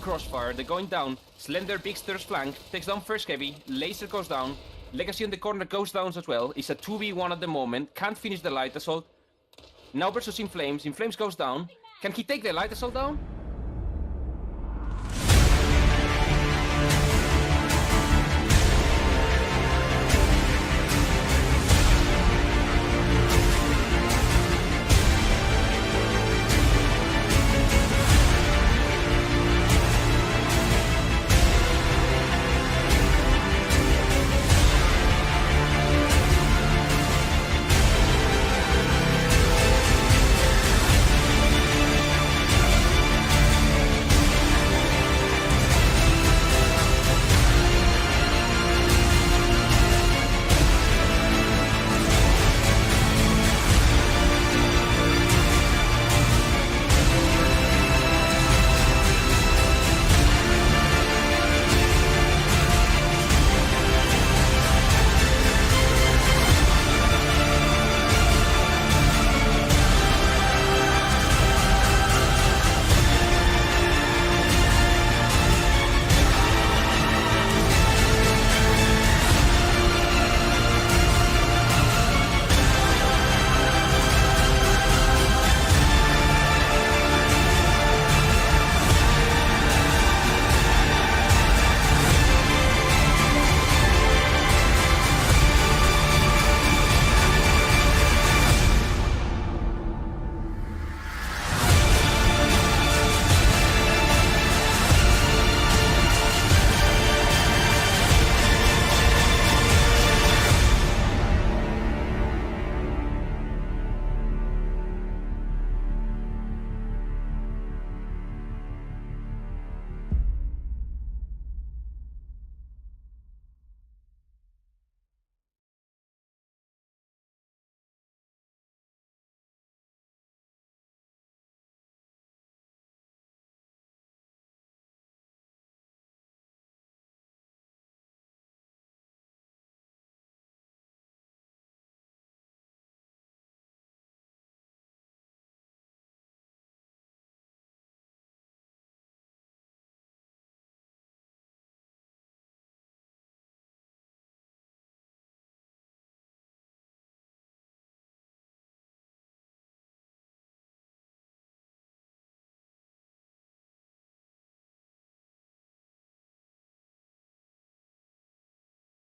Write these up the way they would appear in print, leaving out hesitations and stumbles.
crossfire, they're going down. Slender picks third flank, takes down first heavy, laser goes down. Legacy in the corner goes down as well. It's a 2v1 at the moment, can't finish the light assault. Now versus In Flames goes down. Can he take the light assault down?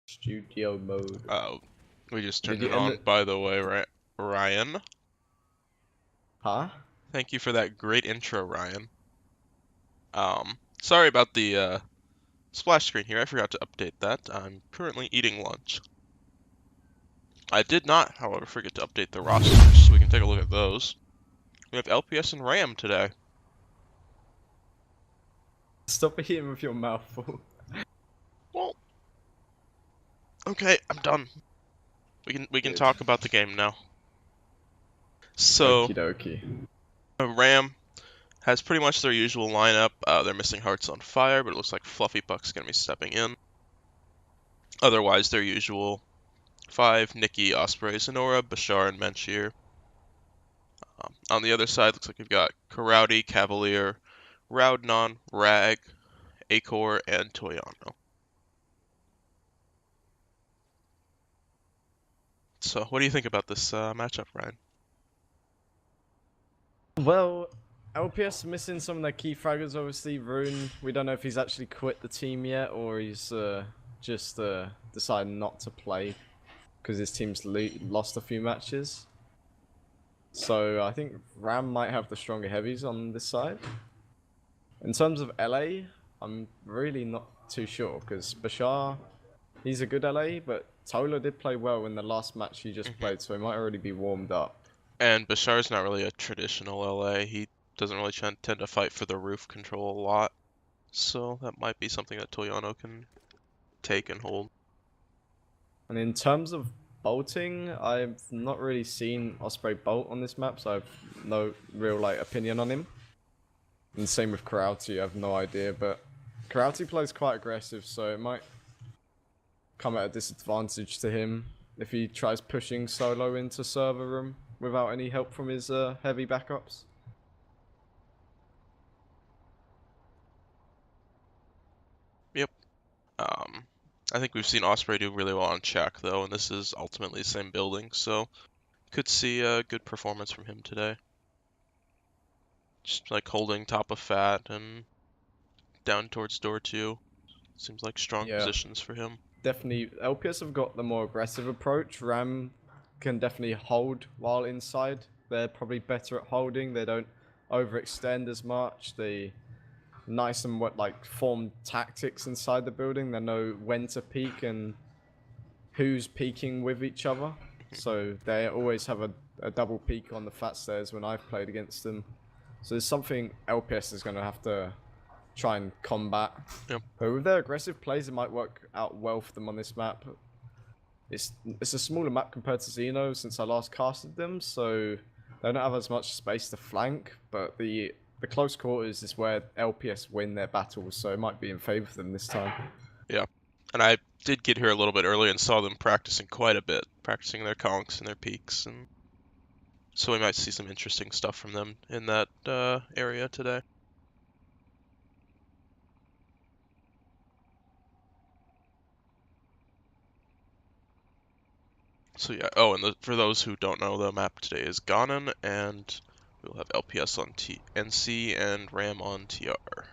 Studio mode. Oh, we just turned it on, by the way, right, Ryan? Huh? Thank you for that great intro, Ryan. Sorry about the splash screen here. I forgot to update that. I'm currently eating lunch. I did not, however, forget to update the rosters, so we can take a look at those. We have LPS and RAM today. Stop eating with your mouth full. Well, okay, I'm done. We can talk about the game now. So, Okie dokie. RAM has pretty much their usual lineup. They're missing Hearts on Fire, but it looks like Fluffy Puck's going to be stepping in. Otherwise, their usual 5, Nikki, Osprey, Sonora, Bashar, and Menshir. On the other side, looks like we've got Karauti, Cavalier, Roudnon, Rag, Acor, and Toyano. So, what do you think about this matchup, Ryan? Well, LPS missing some of their key fraggers, obviously. Rune, we don't know if he's actually quit the team yet, or he's just decided not to play because his team's lost a few matches. So I think Ram might have the stronger heavies on this side. In terms of LA, I'm really not too sure because Bashar, he's a good LA, but Tola did play well in the last match he just played, so he might already be warmed up. And Bashar's not really a traditional LA. He doesn't really tend to fight for the roof control a lot. So that might be something that Toyano can take and hold. And in terms of bolting, I've not really seen Osprey bolt on this map, so I have no real opinion on him. And same with Karauti, I have no idea, but Karauti plays quite aggressive, so it might come at a disadvantage to him if he tries pushing solo into server room without any help from his heavy backups. I think we've seen Osprey do really well on check though, and this is ultimately the same building, so could see a good performance from him today. Just like holding top of Fat and down towards door 2. Seems like strong Yeah. positions for him. Definitely, LPS have got the more aggressive approach. Ram can definitely hold while inside. They're probably better at holding. They don't overextend as much. They nice and what like form tactics inside the building. They know when to peek and who's peeking with each other. So they always have a double peek on the fat stairs when I've played against them. So there's something LPS is going to have to try and combat. Yep. But with their aggressive plays, it might work out well for them on this map. It's a smaller map compared to Xeno since I last casted them, so they don't have as much space to flank, but the close quarters is where LPS win their battles, so it might be in favor of them this time. Yeah. And I did get here a little bit early and saw them practicing quite a bit, practicing their conks and their peaks, and so we might see some interesting stuff from them in that area today. So yeah, oh, and for those who don't know, the map today is Ganon, and we'll have LPS on NC and Ram on TR.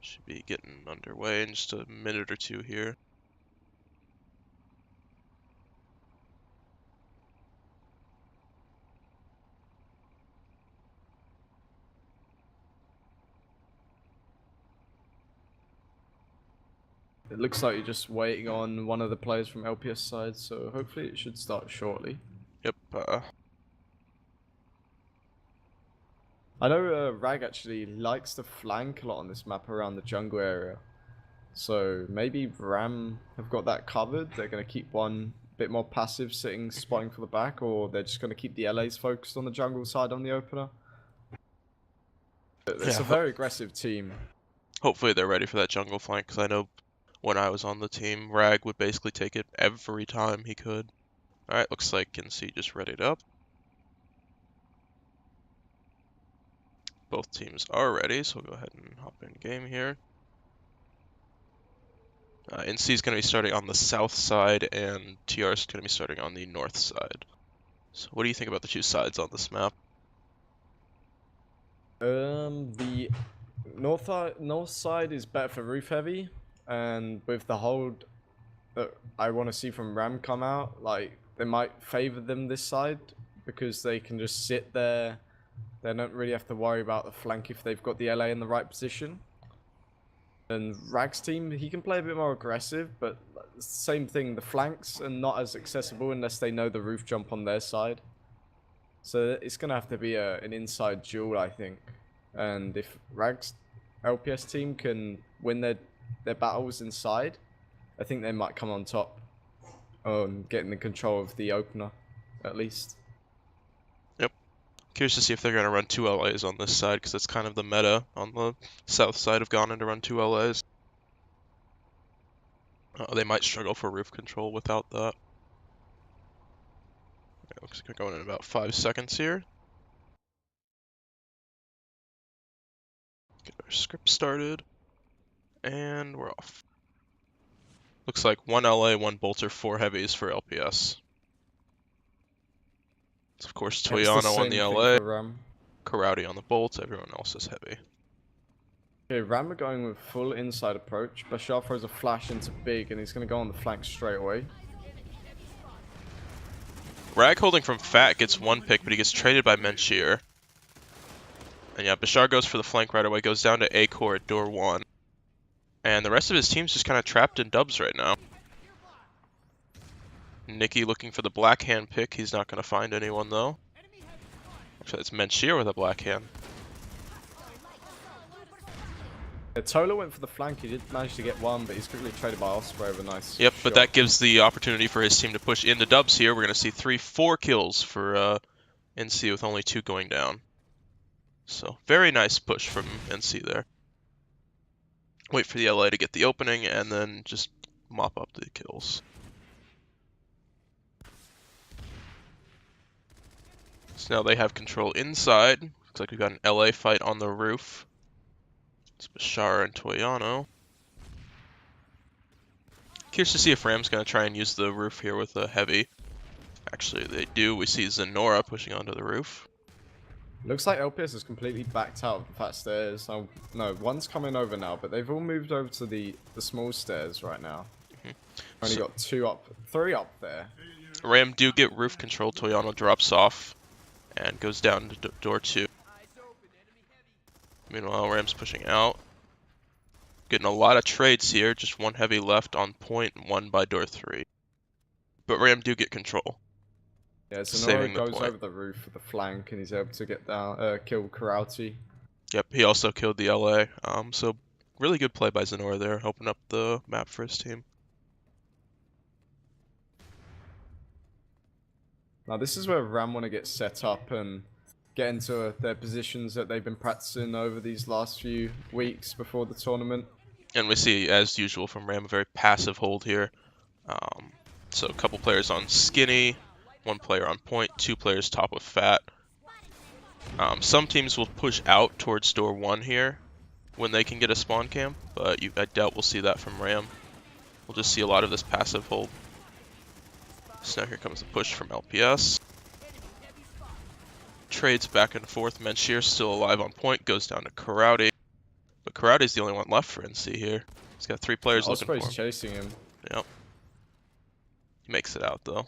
Should be getting underway in just a minute or two here. It looks like you're just waiting on one of the players from LPS side, so hopefully it should start shortly. Yep. I know Rag actually likes to flank a lot on this map around the jungle area. So maybe Ram have got that covered. They're going to keep one bit more passive sitting, spotting for the back, or they're just going to keep the LAs focused on the jungle side on the opener. It's a very aggressive team. Hopefully they're ready for that jungle flank, because I know when I was on the team, Rag would basically take it every time he could. Alright, looks like NC just readied up. Both teams are ready, so we'll go ahead and hop in game here. NC is going to be starting on the south side, and TR is going to be starting on the north side. So what do you think about the two sides on this map? The north side is better for roof heavy, and with the hold that I want to see from Ram come out, like they might favor them this side because they can just sit there. They don't really have to worry about the flank if they've got the LA in the right position. And Rag's team, he can play a bit more aggressive, but same thing, the flanks are not as accessible unless they know the roof jump on their side. So it's going to have to be an inside duel, I think. And if Rag's LPS team can win their battles inside, I think they might come on top on getting the control of the opener, at least. Yep. Curious to see if they're going to run 2 LAs on this side, because that's kind of the meta on the south side of Ganon to run 2 LAs. They might struggle for roof control without that. Yeah, looks like we're going in about 5 seconds here. Get our script started. And we're off. Looks like 1 LA, 1 bolter, 4 heavies for LPS. It's of course Toyano on the LA, Karate on the bolt, everyone else is heavy. Okay, Ram are going with full inside approach. Bashar throws a flash into big and he's going to go on the flank straight away. Rag holding from Fat gets 1 pick, but he gets traded by Menshir. And yeah, Bashar goes for the flank right away, goes down to A core at door 1. And the rest of his team's just kind of trapped in dubs right now. Nicky looking for the black hand pick. He's not going to find anyone though. Actually, it's Menshir with a black hand. Yeah, Tola went for the flank. He did manage to get 1, but he's quickly traded by Osprey with a nice Yep, shot. but that gives the opportunity for his team to push into dubs here. We're going to see 3-4 kills for NC with only 2 going down. So, very nice push from NC there. Wait for the LA to get the opening, and then just mop up the kills. So now they have control inside. Looks like we've got an LA fight on the roof. It's Bashar and Toyano. Curious to see if Ram's going to try and use the roof here with a heavy. Actually, they do. We see Zenora pushing onto the roof. Looks like LPS is completely backed out of the fat stairs. Oh, no, one's coming over now, but they've all moved over to the small stairs right now. Only got 3 up there. Ram do get roof control. Toyano drops off and goes down to door 2. Meanwhile, Ram's pushing out. Getting a lot of trades here. Just 1 heavy left on point and 1 by door 3. But Ram do get control. Yeah, Zenora Saving the goes point. over the roof for the flank, and he's able to get down, kill Karauti. Yep, he also killed the LA. So really good play by Zenora there, open up the map for his team. Now this is where Ram want to get set up and get into their positions that they've been practicing over these last few weeks before the tournament. And we see, as usual from Ram, a very passive hold here. So a couple players on Skinny, 1 player on point, 2 players top with Fat. Some teams will push out towards door 1 here when they can get a spawn camp, but I doubt we'll see that from Ram. We'll just see a lot of this passive hold. So now here comes the push from LPS. Trades back and forth. Menshir still alive on point, goes down to Karauti. But Karauti's the only one left for NC here. He's got 3 players looking for him. Osprey's chasing him. Yep. He makes it out though.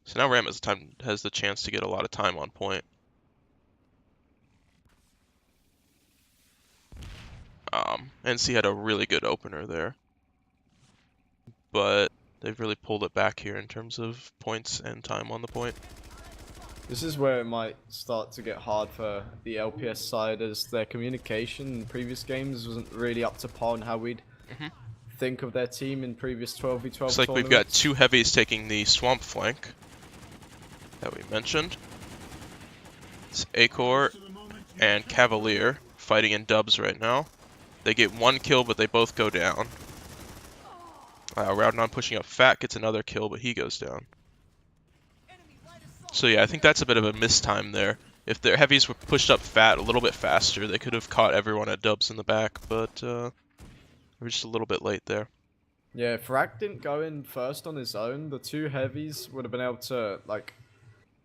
So now Ram has the chance to get a lot of time on point. NC had a really good opener there, but they've really pulled it back here in terms of points and time on the point. This is where it might start to get hard for the LPS side, as their communication in previous games wasn't really up to par on how we'd think of their team in previous 12v12 Looks like we've got 2 heavies taking the swamp flank that we mentioned. It's Acor and Cavalier fighting in dubs right now. They get 1 kill, but they both go down. Rowdon pushing up Fat gets another kill, but he goes down. So yeah, I think that's a bit of a mistime there. If their heavies were pushed up Fat a little bit faster, they could have caught everyone at dubs in the back, but they were just a little bit late there. Yeah, if Rag didn't go in first on his own, the 2 heavies would have been able to like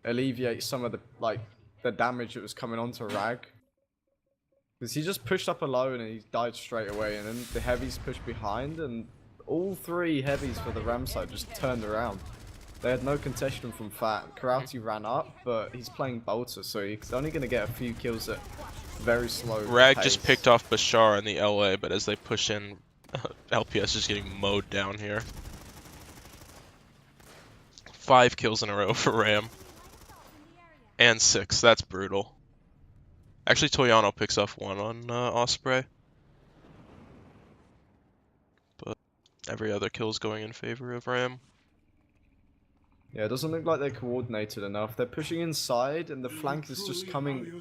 alleviate some of the damage that was coming onto Rag. Because he just pushed up alone and he died straight away, and then the heavies pushed behind, and all 3 heavies for the Ram side just turned around. They had no contestation from Fat. Karauti ran up, but he's playing Bolter, so he's only going to get a few kills at very slow Rag pace. just picked off Bashar in the LA, but as they push in, LPS is getting mowed down here. 5 kills in a row for Ram. And 6, that's brutal. Actually, Toyano picks off 1 on Osprey. But every other kill is going in favor of Ram. Yeah, it doesn't look like they're coordinated enough. They're pushing inside, and the flank is just coming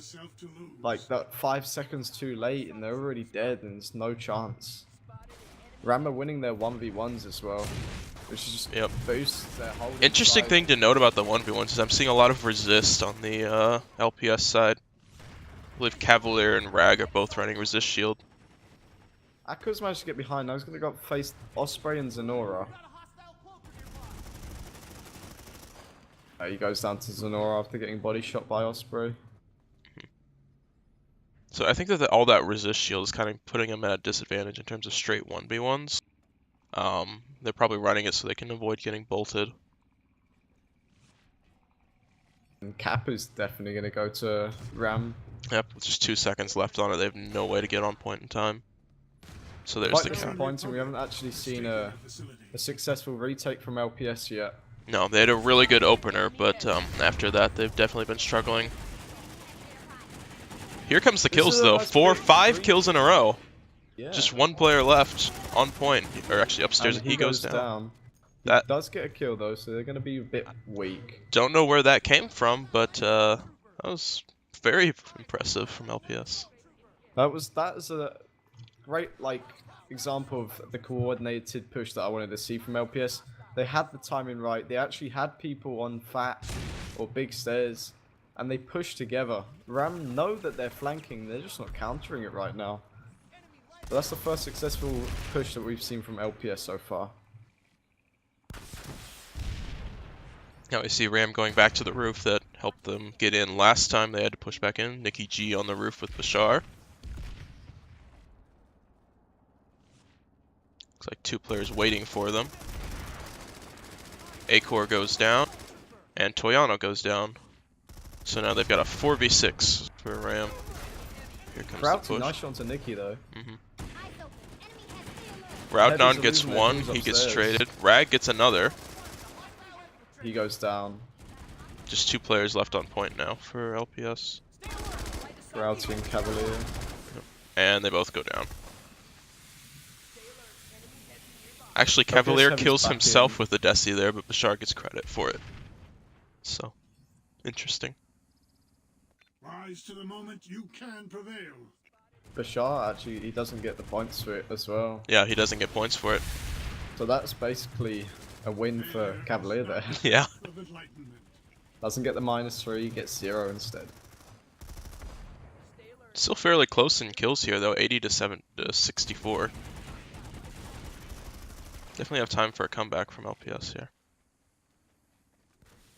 like that 5 seconds too late, and they're already dead, and there's no chance. Ram are winning their 1v1s as well, which just boosts their whole. Interesting thing to note about the 1v1s is I'm seeing a lot of resist on the LPS side. I believe Cavalier and Rag are both running resist shield. Akko's managed to get behind. Now he's going to go face Osprey and Zenora. He goes down to Zenora after getting body shot by Osprey. So I think that all that resist shield is kind of putting them at a disadvantage in terms of straight 1v1s. They're probably running it so they can avoid getting bolted. And Cap is definitely going to go to Ram. Yep, with just 2 seconds left on it, they have no way to get on point in time. So there's Quite the counter. disappointing, we haven't actually seen a successful retake from LPS yet. No, they had a really good opener, but after that they've definitely been struggling. Here comes the kills though, 5 kills in a row. Yeah. Just 1 player left on point, or actually upstairs, and he goes down. He does get a kill though, so they're going to be a bit weak. Don't know where that came from, but that was very impressive from LPS. That is a great example of the coordinated push that I wanted to see from LPS. They had the timing right. They actually had people on Fat or big stairs, and they pushed together. Ram know that they're flanking. They're just not countering it right now. But that's the first successful push that we've seen from LPS so far. Now we see Ram going back to the roof that helped them get in last time they had to push back in. Nikki G on the roof with Bashar. Looks like 2 players waiting for them. A-Core goes down, and Toyano goes down. So now they've got a 4v6 for Ram. Here comes the push. Nice shot to Nikki though. Roudnon gets one, he gets traded. Rag gets another. He goes down. Just 2 players left on point now for LPS. Routy and Cavalier. And they both go down. Actually, Cavalier kills himself with the Desi there, but Bashar gets credit for it. So, interesting. Rise to the moment you can prevail. Bashar, actually, he doesn't get the points for it as well. Yeah, he doesn't get points for it. So that's basically a win for Cavalier there. Yeah. Doesn't get the -3, gets 0 instead. Still fairly close in kills here though, 80 to 64. Definitely have time for a comeback from LPS here.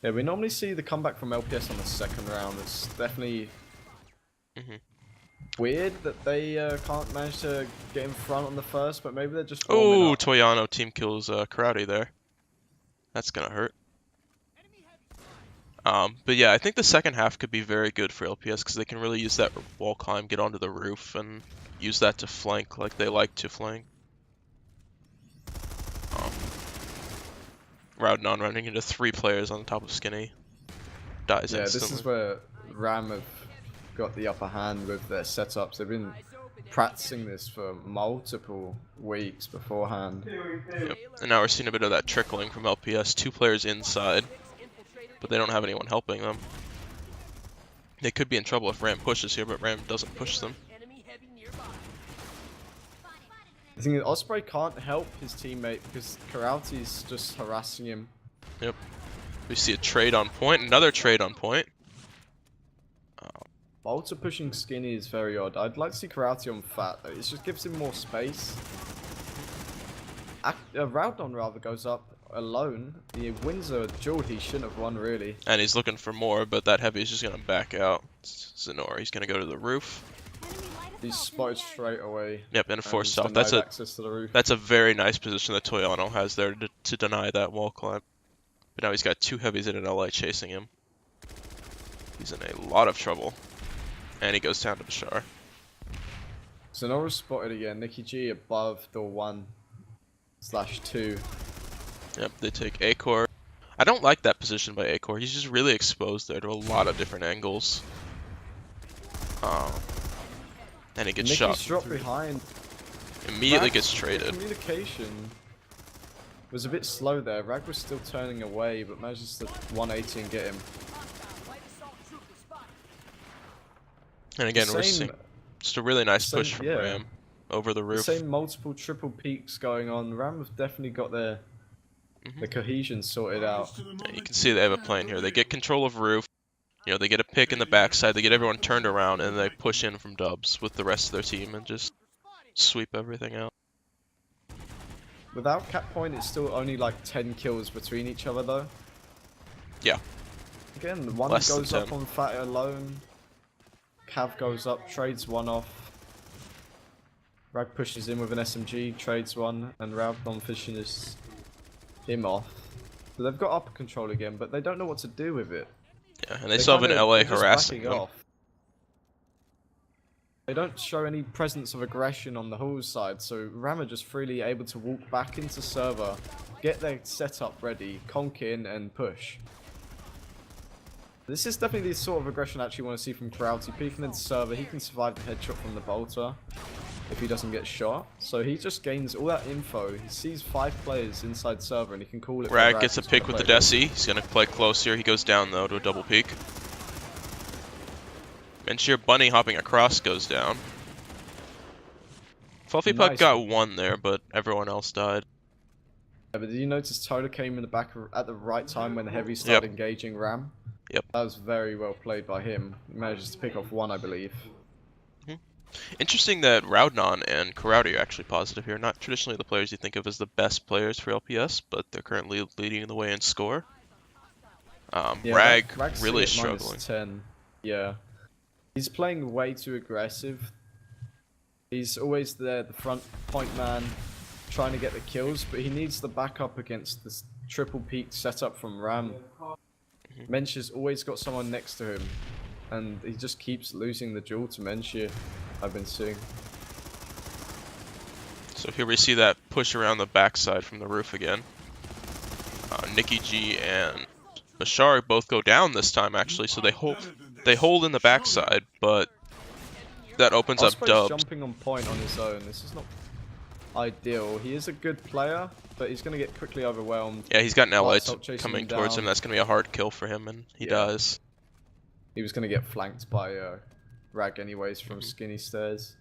Yeah, we normally see the comeback from LPS on the second round. It's definitely weird that they can't manage to get in front on the first, but maybe they're just warming Oh, up. Toyano team kills Karate there. That's gonna hurt. But yeah, I think the second half could be very good for LPS because they can really use that wall climb, get onto the roof, and use that to flank like they like to flank. Roudnon running into 3 players on the top of Skinny. Dies instantly. This is where Ram have got the upper hand with their setups. They've been practicing this for multiple weeks beforehand. Yep. And now we're seeing a bit of that trickling from LPS. 2 players inside, but they don't have anyone helping them. They could be in trouble if Ram pushes here, but Ram doesn't push them. I think Osprey can't help his teammate because Karauti's just harassing him. Yep. We see a trade on point, another trade on point. Bolter pushing Skinny is very odd. I'd like to see Karauti on Fat. It just gives him more space. Roudnon rather goes up alone. He wins a duel he shouldn't have won really. And he's looking for more, but that heavy is just going to back out. Zenor, he's going to go to the roof. He's spotted straight away. Yep, and a forced off. Access to the roof. That's a very nice position that Toyano has there to deny that wall climb. But now he's got 2 heavies in an LA chasing him. He's in a lot of trouble. And he goes down to Bashar. Zenor spotted again. Nikki G above door 1/2. Yep, they take A-Core. I don't like that position by A-Core. He's just really exposed there to a lot of different angles. And he gets shot. Dropped behind. Immediately gets traded. Communication was a bit slow there. Rag was still turning away, but manages to 180 and get him. And again, we're seeing just a really nice push from Ram over the roof. The same multiple triple peaks going on. Ram have definitely got their the cohesion sorted out. Yeah, you can see they have a plan here. They get control of roof. You know, they get a pick in the backside. They get everyone turned around, and they push in from dubs with the rest of their team and just sweep everything out. Without cap point, it's still only like 10 kills between each other, though. Yeah. Again, one Less goes than up 10. on Fat alone. Cav goes up, trades one off. Rag pushes in with an SMG, trades one, and Roudnon fishes him off. So they've got upper control again, but they don't know what to do with it. Yeah, and they still have an LA harassing them. They don't show any presence of aggression on the Hall's side, so Ram are just freely able to walk back into server, get their setup ready, conk in, and push. This is definitely the sort of aggression I actually want to see from Karauti. Peeking into server, he can survive the headshot from the bolter if he doesn't get shot. So he just gains all that info. He sees 5 players inside server and he can call it. Rag gets a pick with the Desi. He's going to play close here. He goes down though to a double peek. And sheer bunny hopping across goes down. Fluffy Puck got 1 there, but everyone else died. Yeah, but did you notice Tola came in the back at the right time when the heavy started engaging Ram? Yep. That was very well played by him. He manages to pick off 1, I believe. Interesting that Raudnon and Karauti are actually positive here. Not traditionally the players you think of as the best players for LPS, but they're currently leading the way in score. Yeah, Rag Rag's really sitting at struggling. -10. Yeah. He's playing way too aggressive. He's always there, the front point man, trying to get the kills, but he needs the backup against this triple peak setup from Ram. Menshia's always got someone next to him, and he just keeps losing the duel to Menshia, I've been seeing. So here we see that push around the backside from the roof again. Nikki G and Bashar both go down this time actually, so they hold in the backside, but that opens up Osprey's dubs. jumping on point on his own. This is not ideal. He is a good player, but he's going to get quickly overwhelmed. Yeah, he's got an ally Lightsock chasing coming him towards down. him. That's going to be a hard kill for him, and he dies. He was going to get flanked by Rag anyways from skinny stairs.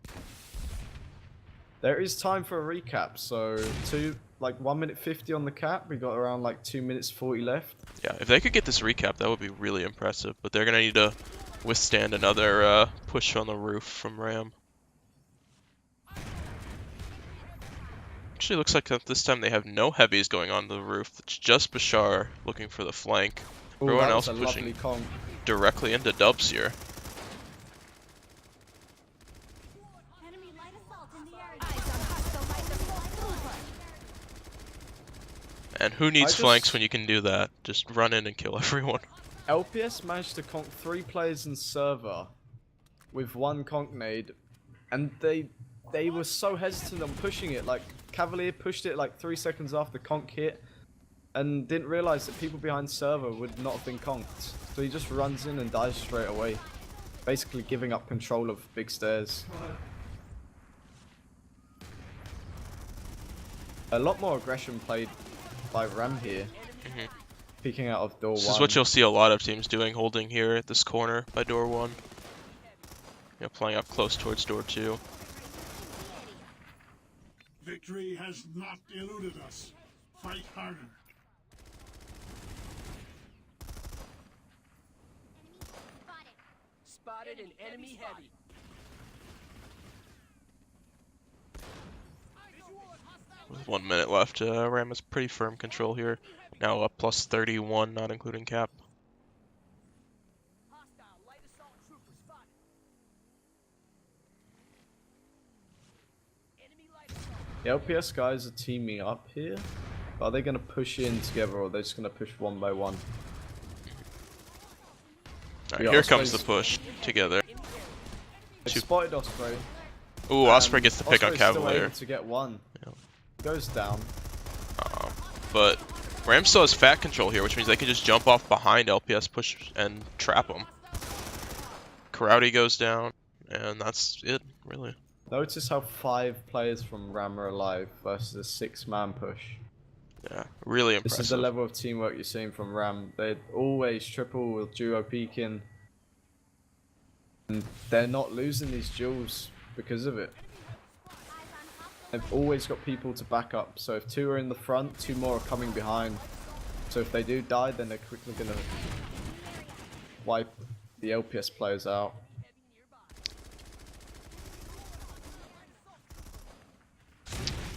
There is time for a recap, so 1 minute 50 on the cap. We got around like 2 minutes 40 left. Yeah, if they could get this recap, that would be really impressive. But they're going to need to withstand another push on the roof from Ram. Actually, looks like this time they have no heavies going on the roof. It's just Bashar looking for the flank. Ooh, Everyone that else was a pushing lovely conk. directly into dubs here. Enemy light assault in the area. Eyes on hostile light assault. And who needs just- flanks when you can do that? Just run in and kill everyone. LPS managed to conk 3 players in server with 1 conk nade, and they were so hesitant on pushing it. Like Cavalier pushed it like 3 seconds after conk hit, and didn't realize that people behind server would not have been conked. So he just runs in and dies straight away, basically giving up control of big stairs. A lot more aggression played by Ram here, peeking out of door 1. This is what you'll see a lot of teams doing, holding here at this corner by door 1. Playing up close towards door 2. Victory has not eluded us. Fight harder. Spotted an enemy heavy. With 1 minute left, Ram has pretty firm control here. Now up plus 31, not including cap. Hostile light assault trooper spotted. Enemy light assault. The LPS guys are teaming up here. Are they going to push in together, or are they just going to push one by one? Alright, Yeah, here comes the Osprey's- push together. They Two- spotted Osprey. Ooh, Osprey gets the pick on Osprey's still Cavalier. able to get one. Yeah. Goes down. But Ram still has fat control here, which means they can just jump off behind LPS push and trap them. Karauti goes down, and that's it, really. Notice how 5 players from Ram are alive versus a 6-man push. Yeah, really impressive. This is the level of teamwork you're seeing from Ram. They always triple with duo peeking. And they're not losing these duels because of it. They've always got people to back up. So if 2 are in the front, 2 more are coming behind. So if they do die, then they're quickly going to wipe the LPS players out.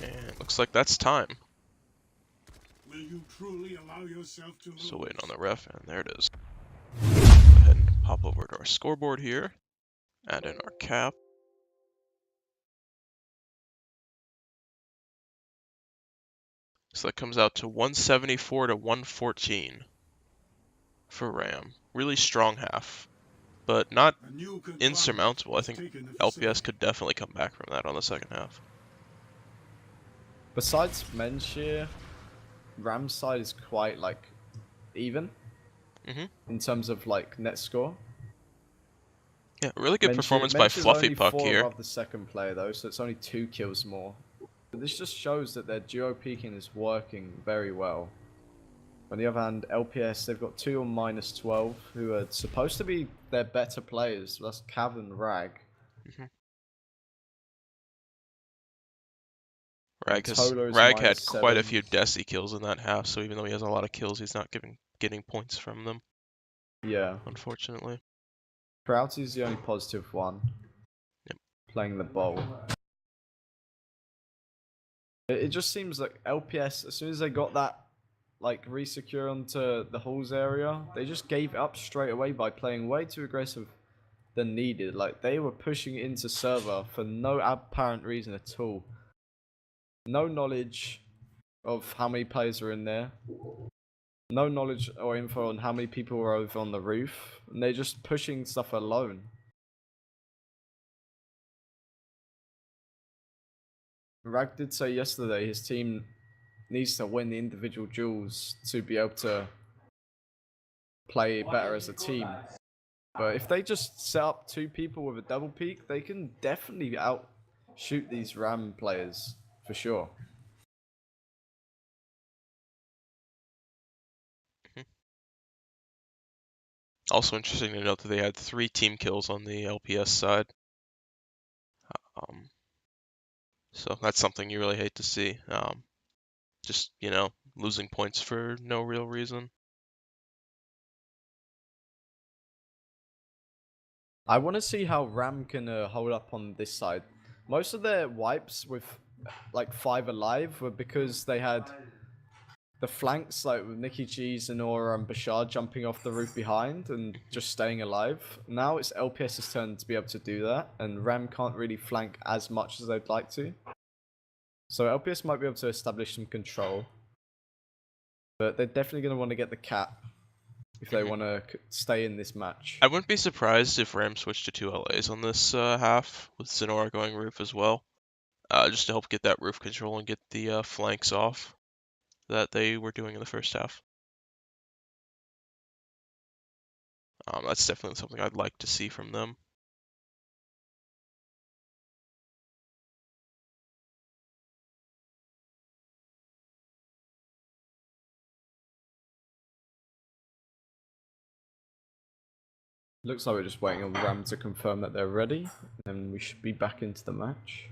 And it looks like that's time. Will you truly allow yourself to lose? So waiting on the ref, and there it is. Go ahead and pop over to our scoreboard here. Add in our cap. So that comes out to 174 to 114 for Ram. Really strong half, but not A new control insurmountable. I is think taken at the LPS could definitely come back from that on the second half. Besides Menshir, Ram's side is quite like even in terms of like net score. Yeah, really good Menshir- performance by Menshir's Fluffy only Puck 4 here. above the second player though, so it's only 2 kills more. But this just shows that their duo peeking is working very well. On the other hand, LPS, they've got 2 on -12, who are supposed to be their better players. That's Cav and Rag. Rag Tolo's had quite a -7. few Desi kills in that half, so even though he has a lot of kills, he's not getting points from them, Yeah. unfortunately. Krauty's the only positive one. Yep. playing the bowl. It just seems like LPS, as soon as they got that like resecure onto the halls area, they just gave up straight away by playing way too aggressive than needed. Like they were pushing it into server for no apparent reason at all. No knowledge of how many players are in there. No knowledge or info on how many people were over on the roof. And they're just pushing stuff alone. Rag did say yesterday his team needs to win the individual duels to be able to play better as a team. But if they just set up 2 people with a double peak, they can definitely outshoot these RAM players for sure. Also interesting to note that they had 3 team kills on the LPS side. So that's something you really hate to see. Just, you know, losing points for no real reason. I want to see how RAM can hold up on this side. Most of their wipes with like 5 alive were because they had the flanks, like with Nikki G, Zenora, and Bashar jumping off the roof behind and just staying alive. Now it's LPS's turn to be able to do that, and RAM can't really flank as much as they'd like to. So LPS might be able to establish some control, but they're definitely going to want to get the cap if they want to stay in this match. I wouldn't be surprised if Ram switched to 2 LAs on this half, with Zenora going roof as well, just to help get that roof control and get the flanks off that they were doing in the first half. That's definitely something I'd like to see from them. Looks like we're just waiting on RAM to confirm that they're ready, and we should be back into the match.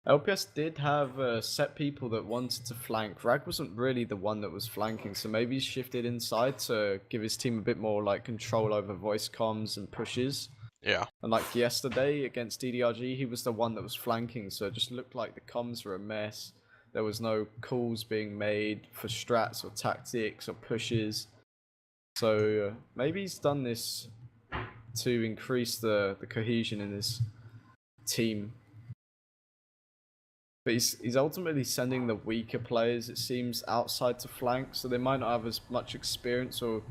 LPS did have set people that wanted to flank. Rag wasn't really the one that was flanking, so maybe he shifted inside to give his team a bit more like control over voice comms and pushes. Yeah. And like yesterday against DDRG, he was the one that was flanking, so it just looked like the comms were a mess. There was no calls being made for strats or tactics or pushes. So maybe he's done this to increase the cohesion in his team. But he's ultimately sending the weaker players, it seems, outside to flank, so they might not have as much experience or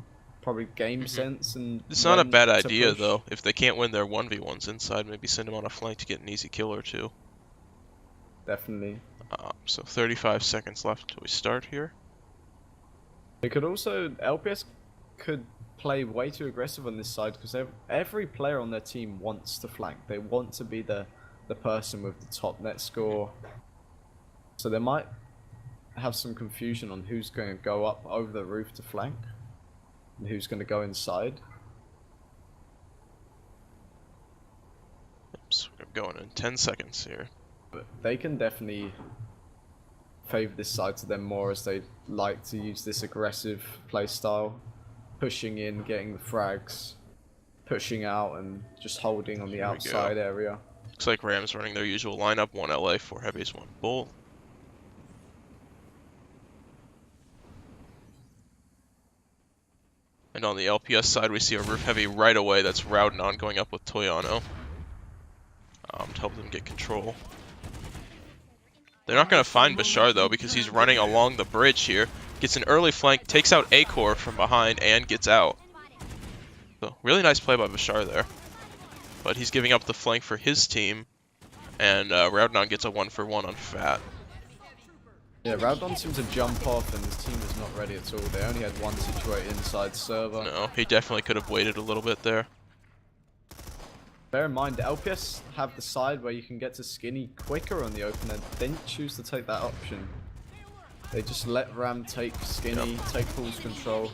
probably game sense. And It's not a bad idea, though. If they can't win their 1v1s inside, maybe send them on a flank to get an easy kill or 2. Definitely. So 35 seconds left until we start here. They could also, LPS could play way too aggressive on this side because every player on their team wants to flank. They want to be the person with the top net score. So they might have some confusion on who's going to go up over the roof to flank and who's going to go inside. Oops, we're going in 10 seconds here. But they can definitely favor this side to them more, as they like to use this aggressive play style, pushing in, getting the frags, pushing out, and just holding on the outside area. Looks like Rams running their usual lineup: 1 LA, 4 heavies, 1 bull. And on the LPS side, we see a roof heavy right away. That's Roudnon going up with Toyano to help them get control. They're not going to find Bashar, though, because he's running along the bridge here. Gets an early flank, takes out A-Core from behind, and gets out. So, really nice play by Bashar there. But he's giving up the flank for his team, and Roudnon gets a 1-for-1 on Fat. Yeah, Roudnon seems to jump off, and his team is not ready at all. They only had one situated inside server. No, he definitely could have waited a little bit there. Bear in mind, the LPS have the side where you can get to Skinny quicker on the open end. They didn't choose to take that option. They just let Ram take Skinny, take Paul's control.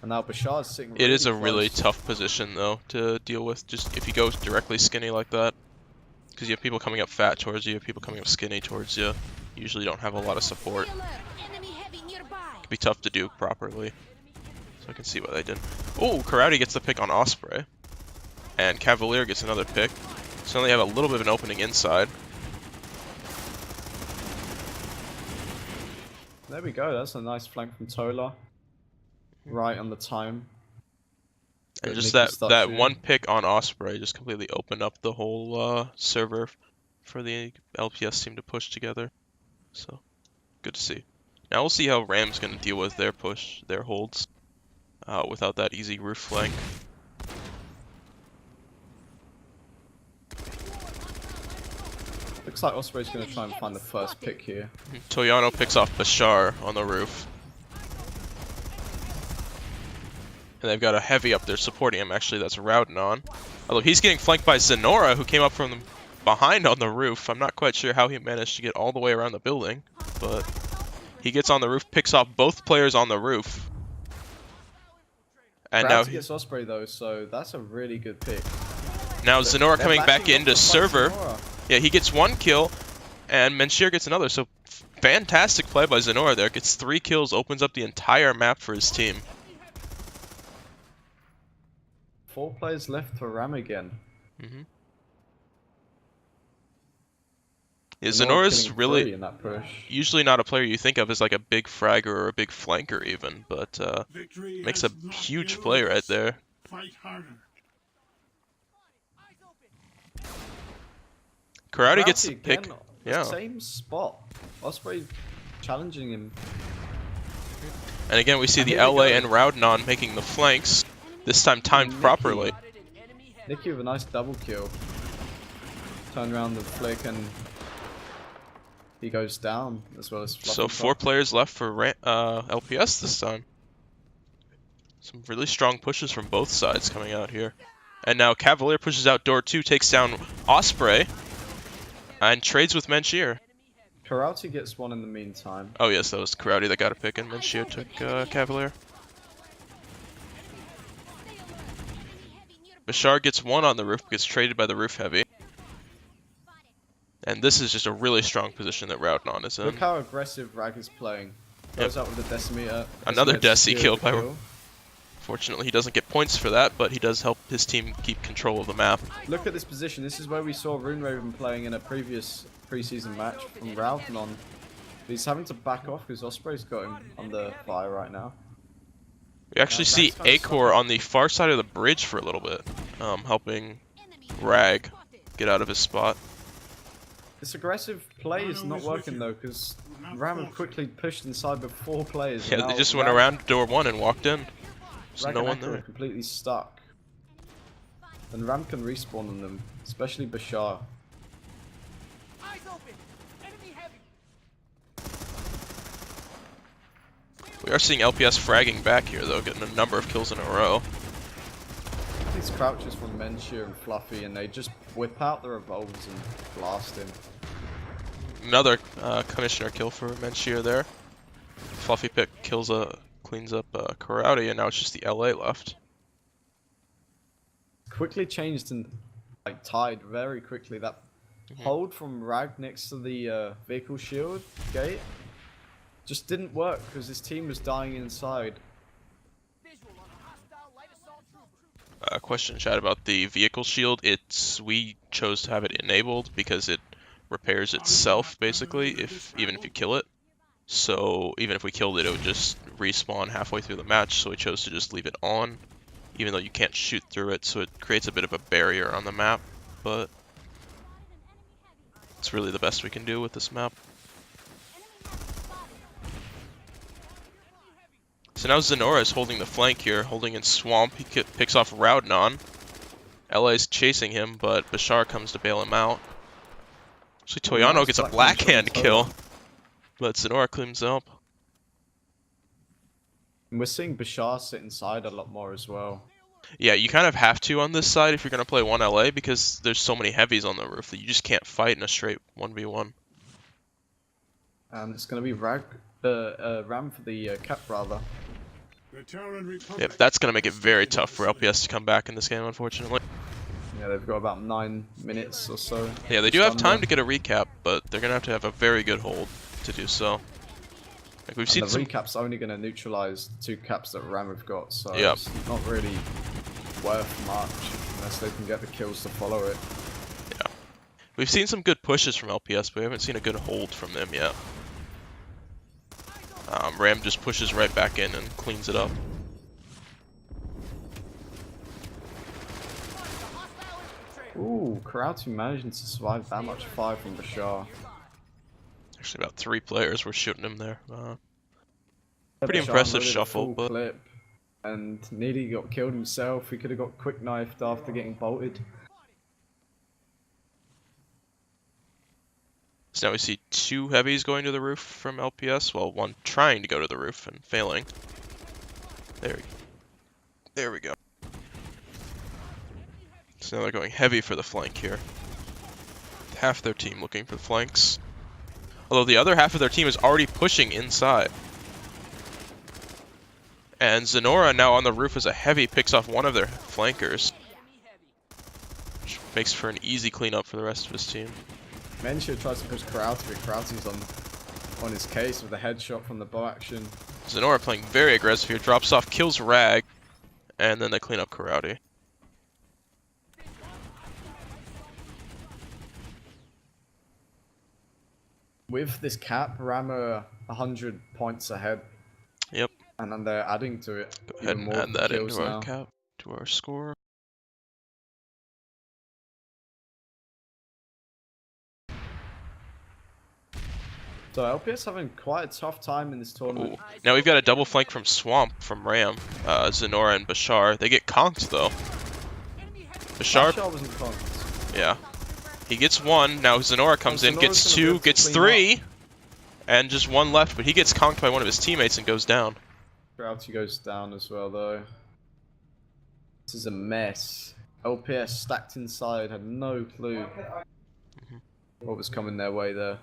And now Bashar's sitting really It is a close. really tough position, though, to deal with, just if you go directly Skinny like that. Because you have people coming up Fat towards you, people coming up Skinny towards you. You usually don't have a lot of support. It can be tough to do properly. So I can see what they did. Oh, Karate gets the pick on Osprey. And Cavalier gets another pick. So now they have a little bit of an opening inside. There we go. That's a nice flank from Tola. Right on the time. And But just Nikki starts that shooting. one pick on Osprey just completely opened up the whole server for the LPS team to push together. So, good to see. Now we'll see how Ram's going to deal with their push, their holds, without that easy roof flank. Looks like Osprey's going to try and find the first pick here. Toyano picks off Bashar on the roof. And they've got a heavy up there supporting him, actually, that's Rowdon. Although he's getting flanked by Zenora, who came up from behind on the roof. I'm not quite sure how he managed to get all the way around the building, but he gets on the roof, picks off both players on the roof. And now Krauts gets Osprey though, so that's a really good pick. Now Zenora They're coming back backing up into to fight server. Zenora. Yeah, he gets 1 kill, and Menshir gets another. So fantastic play by Zenora there. Gets 3 kills, opens up the entire map for his team. 4 players left for Ram again. Yeah, Zenora Zenora's killing really 3 in that push. usually not a player you think of as like a big fragger or a big flanker even, but Victory makes has a not huge been play ours. right there. Fight harder. Karate gets the Krauts pick. again, Yeah. Same spot. Osprey challenging him. And again, we see And the here we LA go. and Rowdon making the flanks, this time timed Nikki. properly. Nikki with a nice double kill. Turn around the flick and he goes down as well as Fluffy So 4 Top. players left for LPS this time. Some really strong pushes from both sides coming out here. And now Cavalier pushes out door 2, takes down Osprey, and trades with Menshir. Karate gets 1 in the meantime. Oh yes, that was Karate that got a pick, and Menshir took Cavalier. Bashar gets 1 on the roof, gets traded by the roof heavy. And this is just a really strong position that Rowdon is in. Look how aggressive Rag is playing. Goes out with the decimeter. Another Decimeter Deci secured kill the by Fortunately, he doesn't get points for that, but he does help his team keep control of the map. Look at this position. This is where we saw Rune Raven playing in a previous preseason match from Ralphanon. He's having to back off because Osprey's got him under fire right now. We actually see That's kinda Acor on the far side of the bridge for a little bit, helping Rag get out of his spot. This aggressive play is not working though because Ram have quickly pushed inside with 4 players. Yeah, and they now just went Rag- around door 1 and walked in. There's Rag no and one Echo are there. completely stuck. And Ram can respawn on them, especially Bashar. Eyes open. Enemy heavy. We are seeing LPS fragging back here though, getting a number of kills in a row. These crouches from Menshir and Fluffy and they just whip out the revolvers and blast him. Another Commissioner kill for Menshir there. Fluffy pick kills cleans up Karate, and now it's just the LA left. Quickly changed and like tied very quickly. That hold from Rag next to the vehicle shield gate just didn't work because his team was dying inside. Visual on a hostile light assault trooper. Question chat about the vehicle shield. We chose to have it enabled because it repairs itself basically even if you kill it. So even if we killed it, it would just respawn halfway through the match. So we chose to just leave it on, even though you can't shoot through it. So it creates a bit of a barrier on the map, but it's really the best we can do with this map. So now Zenora is holding the flank here, holding in Swamp. He picks off Rowdon. LA's chasing him, but Bashar comes to bail him out. Actually, Toyano nice gets a black blackhand punch on kill, Tola. but Zenora cleans up. And we're seeing Bashar sit inside a lot more as well. Yeah, you kind of have to on this side if you're going to play 1 LA because there's so many heavies on the roof that you just can't fight in a straight 1v1. And it's going to be Ram for the cap rather. The Terran Republic Yep, that's going to make it very tough for LPS to come back in this game, unfortunately. Yeah, they've got about 9 minutes or so. Yeah, they do have time to get a recap, but they're going to have a very good hold to do so. Like we've And seen the some. recap's only going to neutralize the 2 caps that Ram have got, so Yep. it's not really worth much unless they can get the kills to follow it. We've seen some good pushes from LPS, but we haven't seen a good hold from them yet. Ram just pushes right back in and cleans it up. Ooh, Karate managing to survive that much fire from Bashar. Actually, about 3 players were shooting him there. Pretty Bashar impressive loaded a shuffle, full but clip and nearly got killed himself. He could have got quick knifed after getting bolted. so now we see 2 heavies going to the roof from LPS. Well, 1 trying to go to the roof and failing. There we go. So now they're going heavy for the flank here. Half their team looking for the flanks. Although the other half of their team is already pushing inside. And Zenora now on the roof as a heavy picks off one of their flankers. Which makes for an easy cleanup for the rest of his team. Menchia tries to push Karate, but Karate's on his case with a headshot from the bow action. Zenora playing very aggressive here, drops off, kills Rag, and then they clean up Karate. With this cap, Ram are 100 points ahead. Yep. And then they're adding to it. Go ahead and add that into our cap, to our score. So LPS having quite a tough time in this tournament. Ooh. Now we've got a double flank from Swamp from Ram, Zenora and Bashar. They get conked though. Bashar wasn't conked. Yeah. He gets 1, now Zenora comes in, Zenora's gets gonna be 2, able to gets clean 3, and just 1 left, but he gets conked by one of his teammates and goes down. Karate goes down as well though. This is a mess. LPS stacked inside, had no clue what was coming their way there.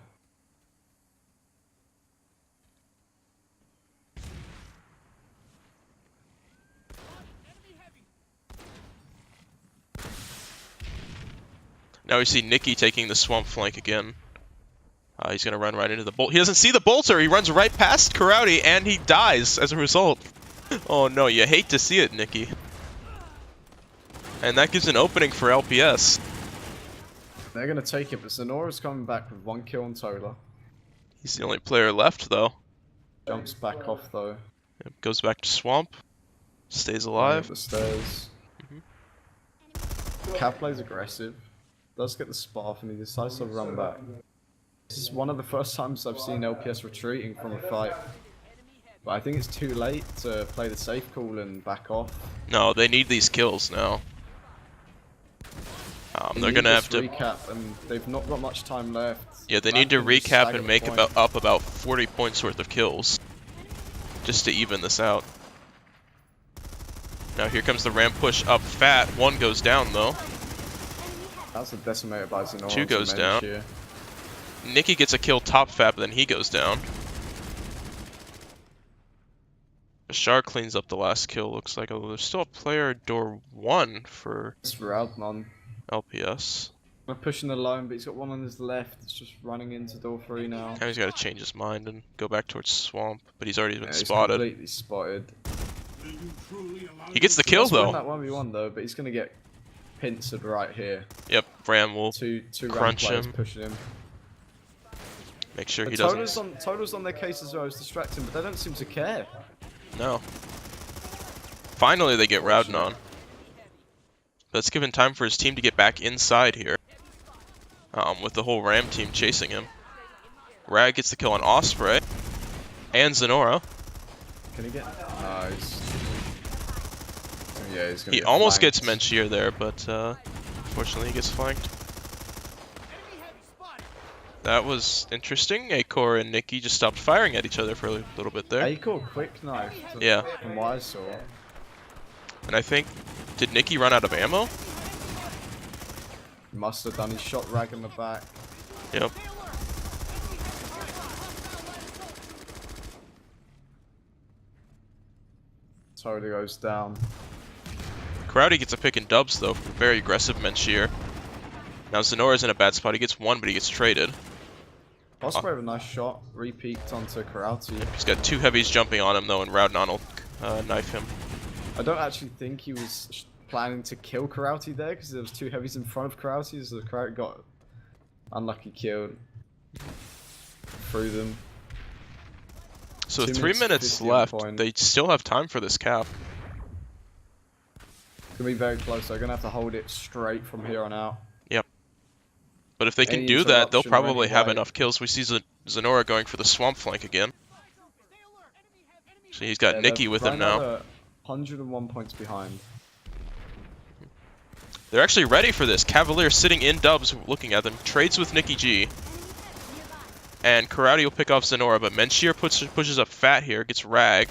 Now we see Nikki taking the swamp flank again. He's going to run right into the bolt. He doesn't see the bolter. He runs right past Karate, and he dies as a result. Oh no, you hate to see it, Nikki. And that gives an opening for LPS. They're gonna take it, but Zenora's coming back with 1 kill on Tola. He's the only player left, though. Jumps back off though. Goes back to swamp. Stays Up alive. the stairs. Cap plays aggressive. Does get the spot off and he decides to run back. This is one of the first times I've seen LPS retreating from a fight. But I think it's too late to play the safe call and back off. No, they need these kills now. They They're need gonna this have to. recap, and they've not got much time left. Yeah, they need to Ram can just recap stagger and the make point. up about 40 points worth of kills, just to even this out. Now here comes the Ram push up fat. 1 goes down though. That's a decimator by Zenora. 2 goes down. Here. Nikki gets a kill top fat, but then he goes down. Bashar cleans up the last kill, looks like. Although there's still a player door 1 for It's Raudman. LPS. We're pushing the line, but he's got 1 on his left. It's just running into door 3 now. Now he's got to change his mind and go back towards swamp, but he's already been Yeah, he's spotted. completely spotted. He gets the kill He's win though. that 1v1 though, but he's gonna get pincered right here. Yep, Ram will Two crunch Ram players him. pushing him. make sure he Toto's doesn't. Toto's on their case as well as distracting, but they don't seem to care. No. Finally, they get Rowden on. That's given time for his team to get back inside here. With the whole Ram team chasing him. Rag gets the kill on Osprey and Zenora. Can he get? No, yeah, he's gonna He get almost flanked. gets Menchier there, but unfortunately he gets flanked. That was interesting. Akor and Nikki just stopped firing at each other for a little bit there. Akor quick knife. Yeah. From what I saw. And I think, did Nikki run out of ammo? Must have done. He shot Rag in the back. Yep. Totally goes down. Crowdy gets a pick and dubs though, for very aggressive Menchier. Now Zenora's in a bad spot. He gets 1, but he gets traded. Osprey with a nice shot, repeaked onto Karate. He's got 2 heavies jumping on him though, and Roudnon will knife him. I don't actually think he was planning to kill Karate there, because there was 2 heavies in front of Karate, so Karate got unlucky killed through them. So 2 3 minutes 50 on left. point. They still have time for this cap. It's gonna be very close. They're gonna have to hold it straight from here on out. Yep. But if they can Any do that, they'll interruption or probably any have way- enough kills. We see Zenora going for the swamp flank again. So he's got Yeah, Nikki they're with him right now. they're 101 points behind. They're actually ready for this. Cavalier sitting in dubs looking at them. Trades with Nikki G. And Karate will pick off Zenora, but Menshir pushes up Fat here, gets Rag.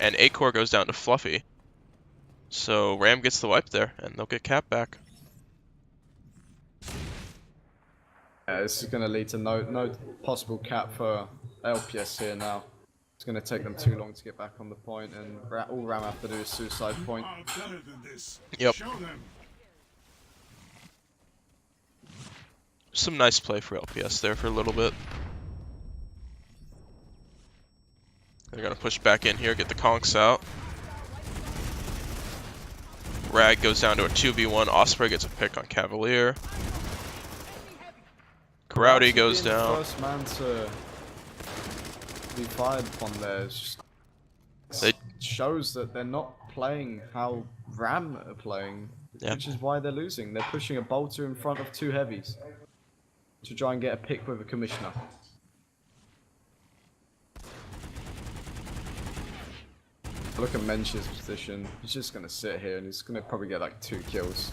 And Acor goes down to Fluffy. So Ram gets the wipe there, and they'll get Cap back. Yeah, this is gonna lead to no possible cap for LPS here now. It's gonna take them too long to get back on the point, and all Ram have to do is suicide point. Are better than this. Yep. Show them. Some nice play for LPS there for a little bit. They're gonna push back in here, get the conks out. Rag goes down to a 2v1. Osprey gets a pick on Cavalier. Karate goes Being the down. first man to be fired upon there is just, They- shows that they're not playing how Ram are playing, Yeah. which is why they're losing. They're pushing a bolter in front of 2 heavies to try and get a pick with a commissioner. Look at Mensch's position. He's just gonna sit here and he's gonna probably get like 2 kills.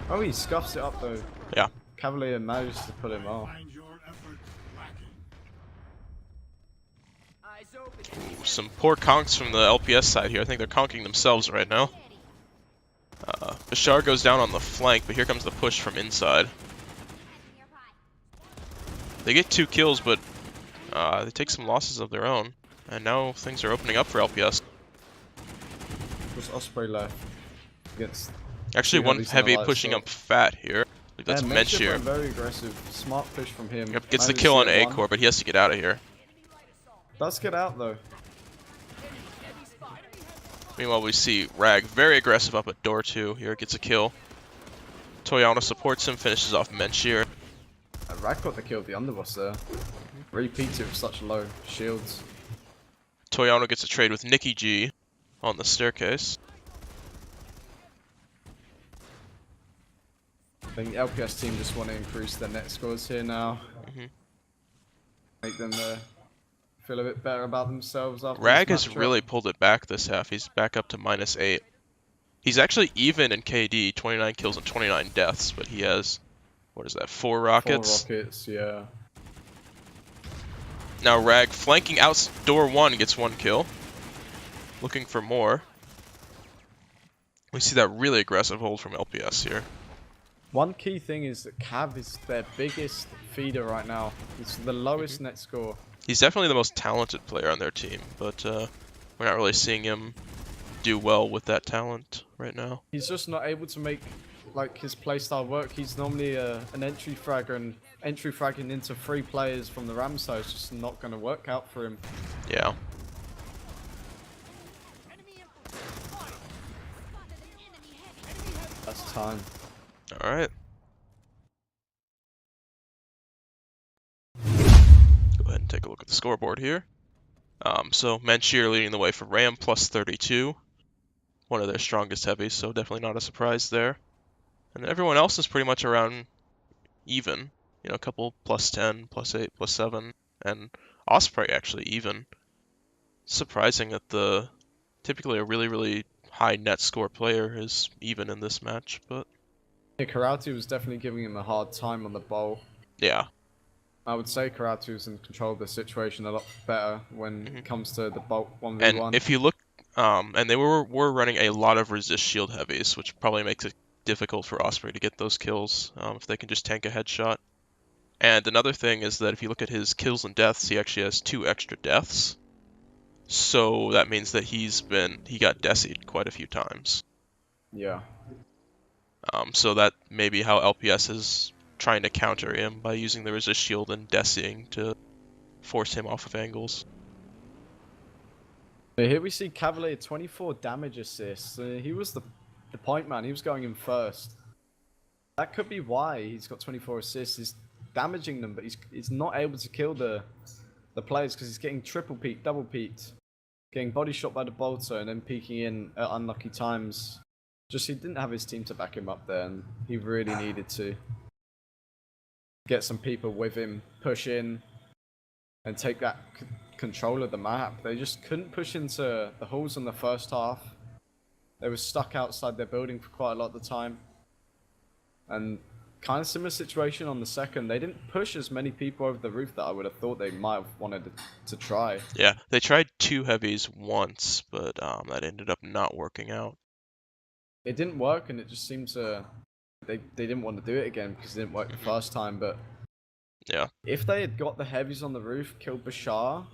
Oh, he scuffs it up though. Yeah. Cavalier managed to pull him off. Find your effort lacking. Eyes open. Some poor conks from the LPS side here. I think they're conking themselves right now. Bashar goes down on the flank, but here comes the push from inside. They get 2 kills, but they take some losses of their own. And now things are opening up for LPS. Just Osprey left against. Actually, Two one heavies in heavy the light pushing assault. up Fat here. Like, that's Mensch's Menshir. went very aggressive. Smart push from him. Yep, gets the Managed kill to on get one. Acor, but he has to get out of here. Does get out though. Meanwhile, we see Rag very aggressive up at door 2 here, gets a kill. Toyana supports him, finishes off Menshir. Rag got the kill with the underboss there. Repeats it with such low shields. Toyano gets a trade with Nikki G on the staircase. I think the LPS team just want to increase their net scores here now. Mhm. Make them feel a bit better about themselves after Rag this has matchup. really pulled it back this half. He's back up to -8. He's actually even in KD, 29 kills and 29 deaths, but he has, what is that, 4 rockets? 4 rockets, yeah. Now Rag flanking out door 1 gets 1 kill. Looking for more. We see that really aggressive hold from LPS here. One key thing is that Cav is their biggest feeder right now. It's the lowest net score. He's definitely the most talented player on their team, but we're not really seeing him do well with that talent right now. He's just not able to make like his playstyle work. He's normally an entry fragger, and entry fragging into 3 players from the Ram side is just not going to work out for him. Yeah. That's time. Alright. Go ahead and take a look at the scoreboard here. So Menshir leading the way for Ram, plus 32. One of their strongest heavies, so definitely not a surprise there. And everyone else is pretty much around even. You know, a couple plus 10, plus 8, plus 7. And Osprey actually even. Surprising that the typically a really, really high net score player is even in this match, but Yeah, Karate was definitely giving him a hard time on the bolt. yeah. I would say Karate was in control of the situation a lot better when it comes to the bolt 1v1. And if you look, and they were running a lot of resist shield heavies, which probably makes it difficult for Osprey to get those kills if they can just tank a headshot. And another thing is that if you look at his kills and deaths, he actually has 2 extra deaths. So that means that he got decied quite a few times. Yeah. So that may be how LPS is trying to counter him by using the resist shield and desying to force him off of angles. Here we see Cavalier 24 damage assists. He was the point man. He was going in first. That could be why he's got 24 assists. He's damaging them, but he's not able to kill the players because he's getting triple peaked, double peaked, getting body shot by the bolter, and then peeking in at unlucky times. Just he didn't have his team to back him up there, and he really needed to get some people with him, push in, and take that control of the map. They just couldn't push into the halls in the first half. They were stuck outside their building for quite a lot of the time. And kind of similar situation on the second. They didn't push as many people over the roof that I would have thought they might have wanted to try. Yeah, they tried 2 heavies once, but that ended up not working out. It didn't work, and it just seemed to... They didn't want to do it again because it didn't work the first time, but... Yeah. If they had got the heavies on the roof, killed Bashar,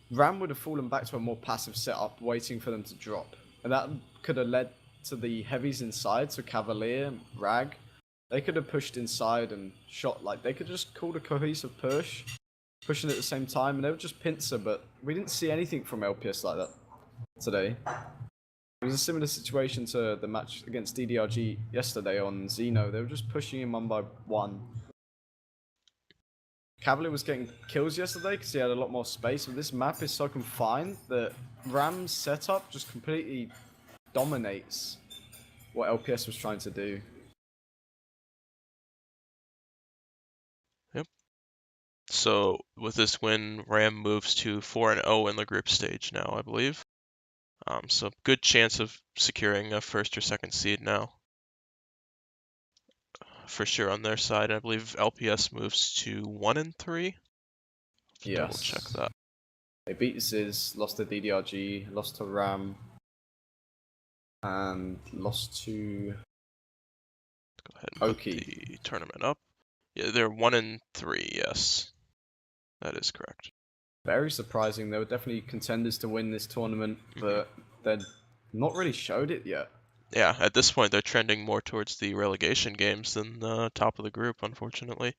Ram would have fallen back to a more passive setup, waiting for them to drop. And that could have led to the heavies inside, so Cavalier, Rag, they could have pushed inside and shot, like, they could just call a cohesive push, pushing at the same time, and they would just pincer, but we didn't see anything from LPS like that today. It was a similar situation to the match against DDRG yesterday on Xeno. They were just pushing him one by one. Cavalier was getting kills yesterday because he had a lot more space, but this map is so confined that Ram's setup just completely dominates what LPS was trying to do. Yep. So with this win, Ram moves to 4-0 in the group stage now, I believe. So good chance of securing a first or second seed now. For sure on their side. I believe LPS moves to 1-3. Yes. Double check that. They beat Ziz, lost to DDRG, lost to Ram, and lost to Go ahead and put Oki. the tournament up. Yeah, they're 1-3, yes. That is correct. Very surprising. They were definitely contenders to win this tournament, but they'd not really showed it yet. Yeah, at this point they're trending more towards the relegation games than the top of the group, unfortunately.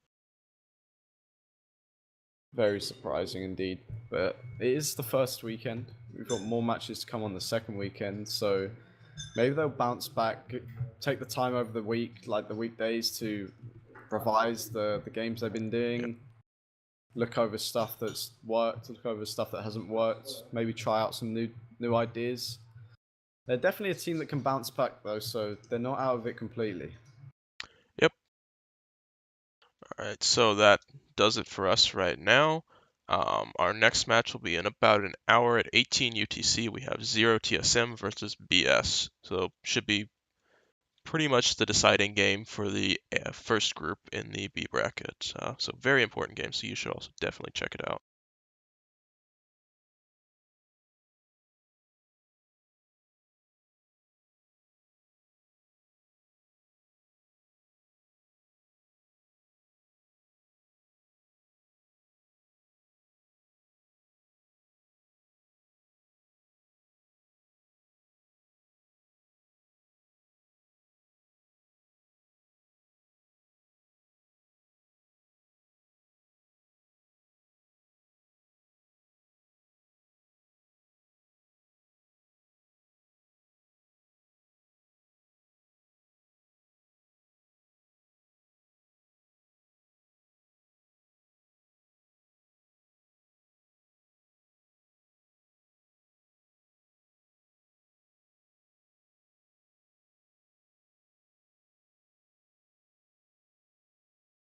Very surprising indeed. But it is the first weekend. We've got more matches to come on the second weekend, so maybe they'll bounce back, take the time over the week, like the weekdays, to revise the games they've been doing, look over stuff that's worked, look over stuff that hasn't worked, maybe try out some new ideas. They're definitely a team that can bounce back though, so they're not out of it completely. Yep. Alright, so that does it for us right now. Our next match will be in about an hour at 18 UTC. We have 0 TSM versus BS. So should be pretty much the deciding game for the first group in the B bracket. So very important game, so you should also definitely check it out.